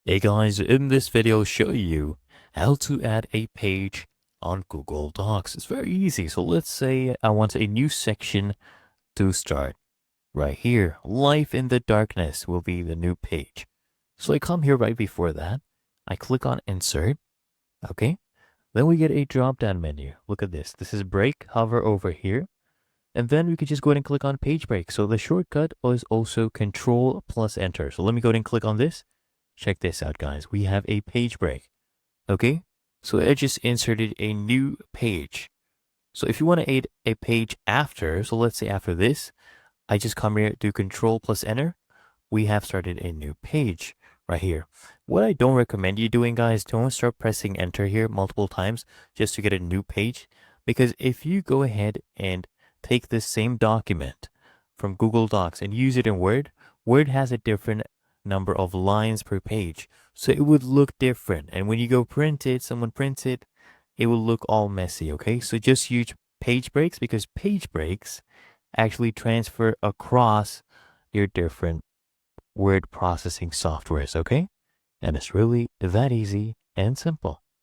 Hey guys, in this video I'll show you how to add a page on Google Docs. It's very easy. So let's say I want a new section to start. Right here, Life in the Darkness will be the new page. So I come here right before that. I click on Insert. Okay. Then we get a drop-down menu. Look at this. This is Break. Hover over here. And then we could just go ahead and click on Page Break. So the shortcut is also Control plus Enter. So let me go ahead and click on this. Check this out, guys. We have a page break. Okay, so I just inserted a new page. So if you want to add a page after, so let's say after this, I just come here, do Control plus Enter. We have started a new page right here. What I don't recommend you doing, guys, don't start pressing Enter here multiple times just to get a new page. Because if you go ahead and take this same document from Google Docs and use it in Word, Word has a different number of lines per page. So it would look different. And when you go print it, someone prints it, it will look all messy, okay? So just use page breaks because page breaks actually transfer across your different word processing softwares, okay? And it's really that easy and simple.